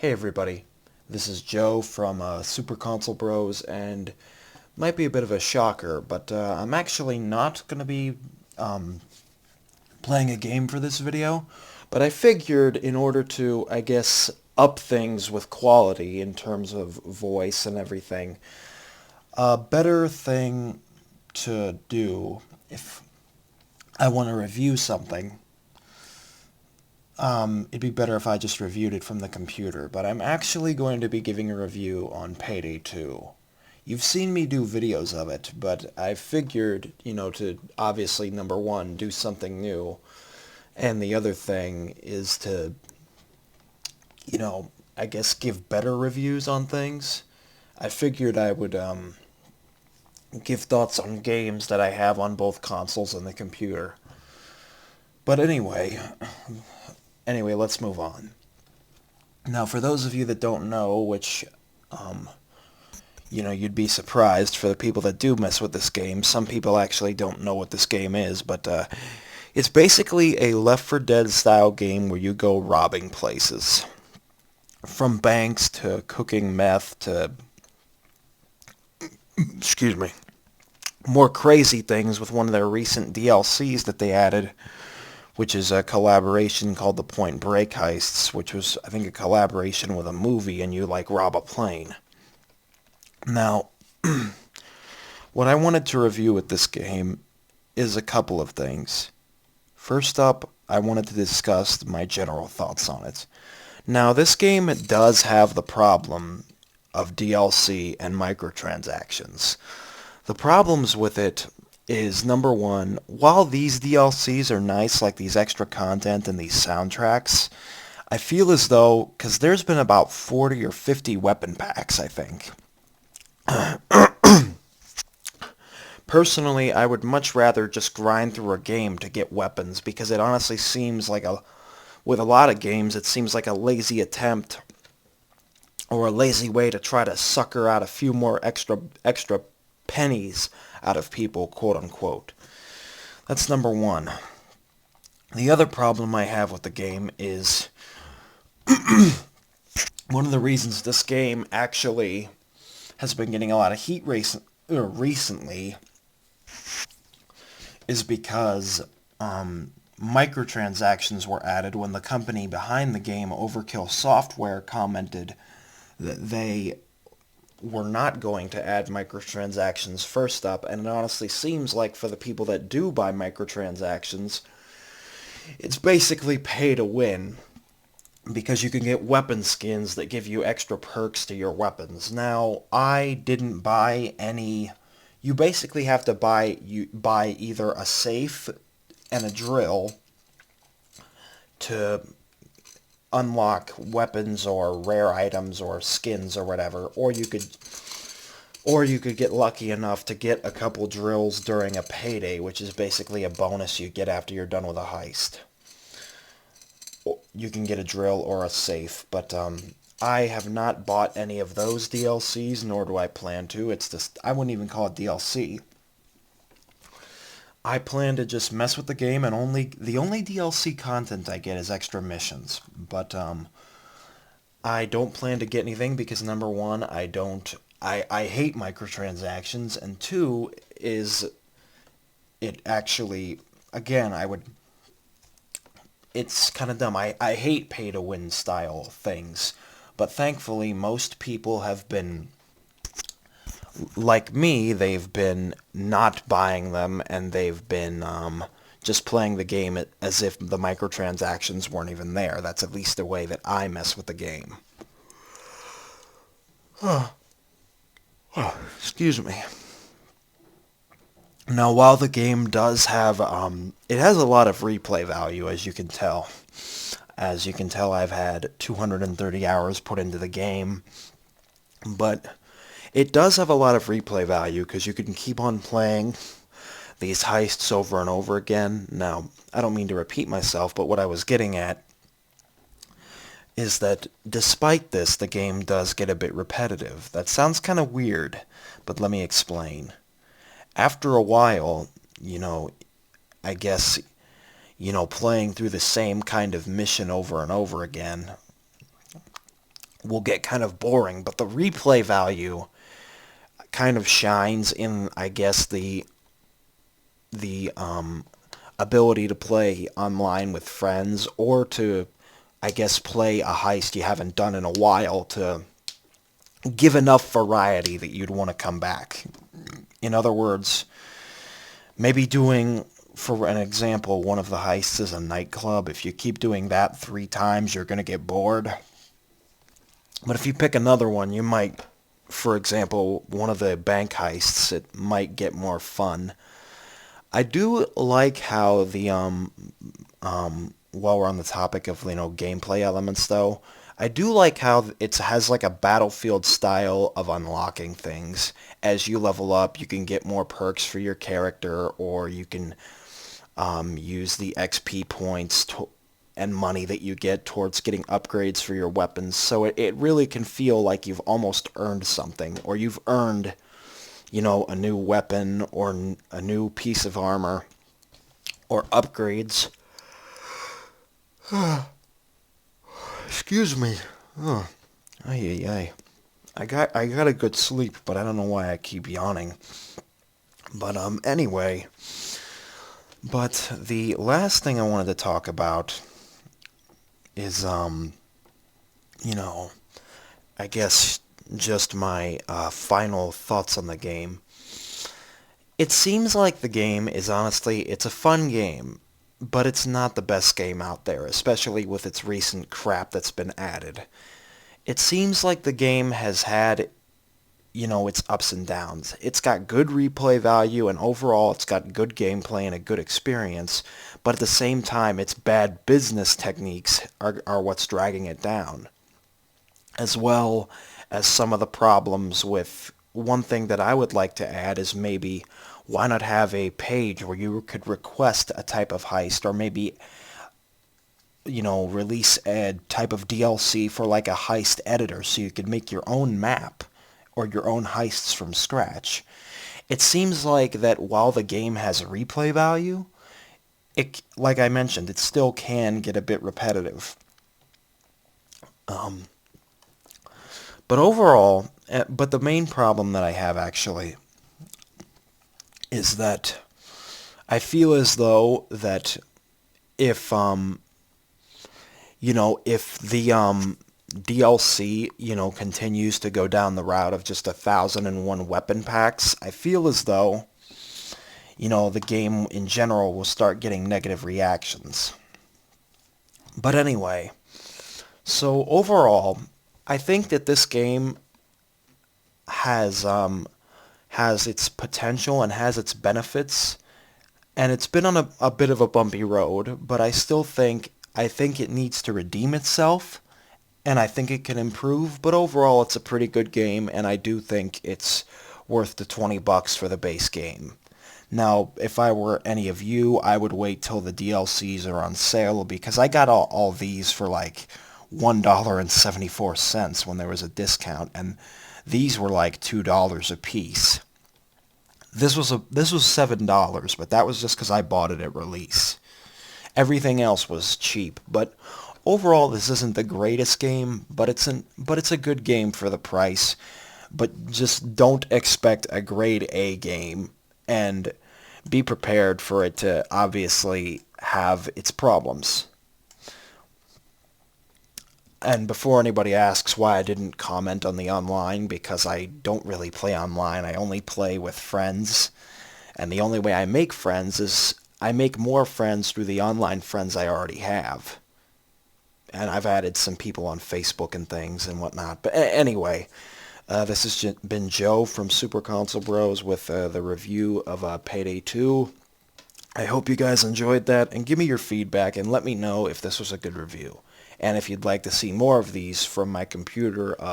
Hey everybody, this is Joe from Super Console Bros, and might be a bit of a shocker, but I'm actually not going to be um, playing a game for this video, but I figured in order to, I guess, up things with quality in terms of voice and everything, a better thing to do if I want to review something, it'd be better if I just reviewed it from the computer, but I'm actually going to be giving a review on Payday 2. You've seen me do videos of it, but I figured, to obviously, number one, do something new, and the other thing is to, I guess give better reviews on things. I figured I would give thoughts on games that I have on both consoles and the computer. But anyway, let's move on. Now, for those of you that don't know, which, you'd be surprised for the people that do mess with this game. Some people actually don't know what this game is, but it's basically a Left 4 Dead style game where you go robbing places. From banks to cooking meth to, excuse me, more crazy things with one of their recent DLCs that they added, which is a collaboration called the Point Break Heists, which was, I think, a collaboration with a movie, and you, rob a plane. Now, what I wanted to review with this game is a couple of things. First up, I wanted to discuss my general thoughts on it. Now, this game does have the problem of DLC and microtransactions. The problems with it is, number one, while these DLCs are nice, like these extra content and these soundtracks, I feel as though, because there's been about 40 or 50 weapon packs, I think. Personally, I would much rather just grind through a game to get weapons, because it honestly seems like with a lot of games, it seems like a lazy attempt or a lazy way to try to sucker out a few more extra pennies out of people, quote unquote. That's number one. The other problem I have with the game is one of the reasons this game actually has been getting a lot of heat recently is because microtransactions were added when the company behind the game, Overkill Software, commented that they were not going to add microtransactions first up, and it honestly seems like for the people that do buy microtransactions, it's basically pay to win, because you can get weapon skins that give you extra perks to your weapons. Now, I didn't buy any. You basically have to buy either a safe and a drill to unlock weapons or rare items or skins or whatever, or you could get lucky enough to get a couple drills during a payday, which is basically a bonus you get after you're done with a heist. You can get a drill or a safe, but I have not bought any of those DLCs, nor do I plan to. It's just, I wouldn't even call it DLC. I plan to just mess with the game, and the only DLC content I get is extra missions. But I don't plan to get anything because, number one, I hate microtransactions, and two is it actually, again, it's kind of dumb. I hate pay to win style things, but thankfully most people have been like me. They've been not buying them, and they've been just playing the game as if the microtransactions weren't even there. That's at least the way that I mess with the game. Excuse me. Now, while the game does have, it has a lot of replay value, as you can tell. As you can tell, I've had 230 hours put into the game, but it does have a lot of replay value because you can keep on playing these heists over and over again. Now, I don't mean to repeat myself, but what I was getting at is that despite this, the game does get a bit repetitive. That sounds kind of weird, but let me explain. After a while, I guess, playing through the same kind of mission over and over again, will get kind of boring, but the replay value kind of shines in, I guess, the ability to play online with friends, or to, I guess, play a heist you haven't done in a while to give enough variety that you'd want to come back. In other words, maybe doing, for an example, one of the heists is a nightclub. If you keep doing that 3 times, you're going to get bored. But if you pick another one, you might, for example, one of the bank heists, it might get more fun. I do like how while we're on the topic of, gameplay elements, though, I do like how it has like a Battlefield style of unlocking things. As you level up, you can get more perks for your character, or you can use the XP points and money that you get towards getting upgrades for your weapons. So it really can feel like you've almost earned something, or you've earned, a new weapon, or a new piece of armor, or upgrades. Excuse me. Oh, ay, ay, ay. I got a good sleep, but I don't know why I keep yawning. But anyway, but the last thing I wanted to talk about is you know, I guess just my final thoughts on the game. It seems like the game is, honestly, it's a fun game, but it's not the best game out there, especially with its recent crap that's been added. It seems like the game has had, its ups and downs. It's got good replay value, and overall it's got good gameplay and a good experience, but at the same time its bad business techniques are what's dragging it down. As well as some of the problems with, one thing that I would like to add is, maybe why not have a page where you could request a type of heist, or maybe, release a type of DLC for like a heist editor, so you could make your own map or your own heists from scratch. It seems like that while the game has a replay value, like I mentioned, it still can get a bit repetitive. Um, but overall, but the main problem that I have, actually, is that I feel as though that if if the DLC, continues to go down the route of just 1,001 weapon packs, I feel as though, the game in general will start getting negative reactions. But anyway, so overall, I think that this game has its potential and has its benefits, and it's been on a bit of a bumpy road, but I think it needs to redeem itself, and I think it can improve, but overall it's a pretty good game, and I do think it's worth the $20 for the base game. Now, if I were any of you, I would wait till the DLCs are on sale, because I got all these for like $1.74 when there was a discount, and these were like $2 a piece. This was $7, but that was just because I bought it at release. Everything else was cheap, but overall this isn't the greatest game, but it's a good game for the price. But just don't expect a grade A game, and be prepared for it to obviously have its problems. And before anybody asks why I didn't comment on the online, because I don't really play online, I only play with friends. And the only way I make friends is I make more friends through the online friends I already have. And I've added some people on Facebook and things and whatnot. But anyway, this has been Joe from Super Console Bros with the review of Payday 2. I hope you guys enjoyed that, and give me your feedback and let me know if this was a good review. And if you'd like to see more of these from my computer